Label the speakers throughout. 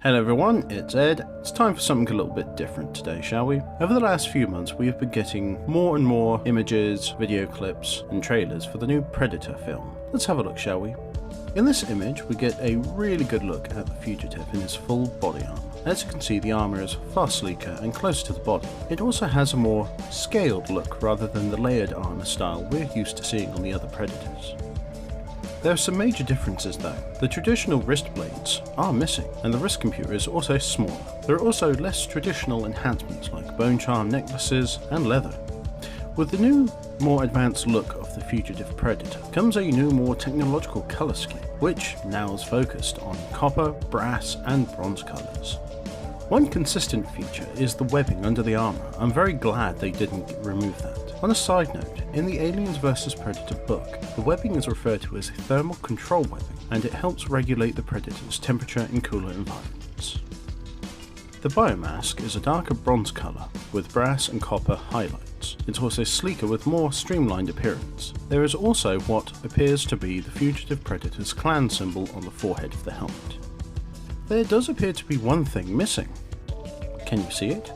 Speaker 1: Hello everyone, it's Ed. It's time for something a little bit different today, shall we? Over the last few months we have been getting more and more images, video clips and trailers for the new Predator film. Let's have a look, shall we? In this image we get a really good look at the Fugitive in his full body armor. As you can see, the armor is far sleeker and closer to the body. It also has a more scaled look rather than the layered armor style we're used to seeing on the other Predators. There are some major differences though. The traditional wrist blades are missing, and the wrist computer is also smaller. There are also less traditional enhancements like bone charm necklaces and leather. With the new, more advanced look of the Fugitive Predator comes a new, more technological colour scheme, which now is focused on copper, brass and bronze colours. One consistent feature is the webbing under the armour. I'm very glad they didn't remove that. On a side note, in the Aliens vs Predator book, the webbing is referred to as a thermal control webbing, and it helps regulate the Predator's temperature in cooler environments. The biomask is a darker bronze colour with brass and copper highlights. It's also sleeker with more streamlined appearance. There is also what appears to be the Fugitive Predator's clan symbol on the forehead of the helmet. There does appear to be one thing missing. Can you see it?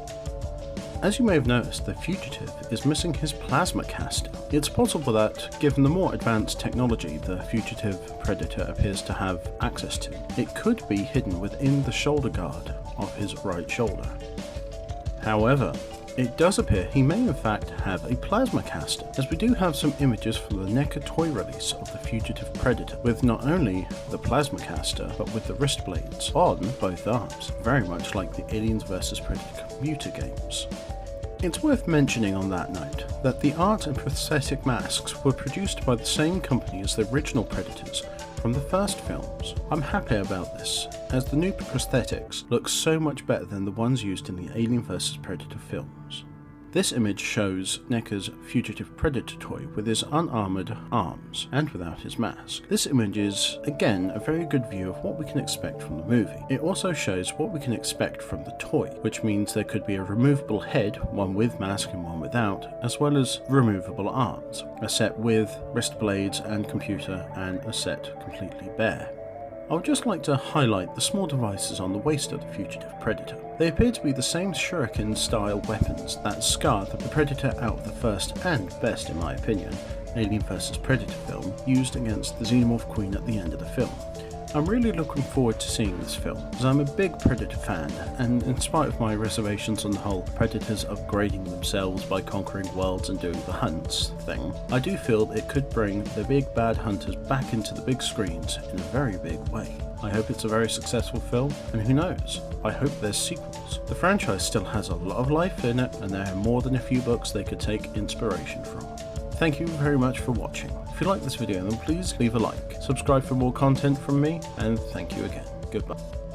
Speaker 1: As you may have noticed, the Fugitive is missing his plasma caster. It's possible that, given the more advanced technology the Fugitive Predator appears to have access to, it could be hidden within the shoulder guard of his right shoulder. However, it does appear he may in fact have a plasma caster, as we do have some images from the NECA toy release of the Fugitive Predator, with not only the plasma caster, but with the wrist blades on both arms, very much like the Aliens vs Predator computer games. It's worth mentioning on that note that the art and prosthetic masks were produced by the same company as the original Predators from the first films. I'm happy about this, as the new prosthetics look so much better than the ones used in the Alien vs Predator films. This image shows NECA's Fugitive Predator toy with his unarmoured arms and without his mask. This image is, again, a very good view of what we can expect from the movie. It also shows what we can expect from the toy, which means there could be a removable head, one with mask and one without, as well as removable arms, a set with wrist blades and computer, and a set completely bare. I would just like to highlight the small devices on the waist of the Fugitive Predator. They appear to be the same shuriken-style weapons that scarred the Predator out of the first and best, in my opinion, Alien vs Predator film used against the Xenomorph Queen at the end of the film. I'm really looking forward to seeing this film, as I'm a big Predator fan, and in spite of my reservations on the whole Predators upgrading themselves by conquering worlds and doing the hunts thing, I do feel it could bring the big bad hunters back into the big screens in a very big way. I hope it's a very successful film, and who knows, I hope there's sequels. The franchise still has a lot of life in it, and there are more than a few books they could take inspiration from. Thank you very much for watching. If you like this video then please leave a like, subscribe for more content from me, and thank you again. Goodbye.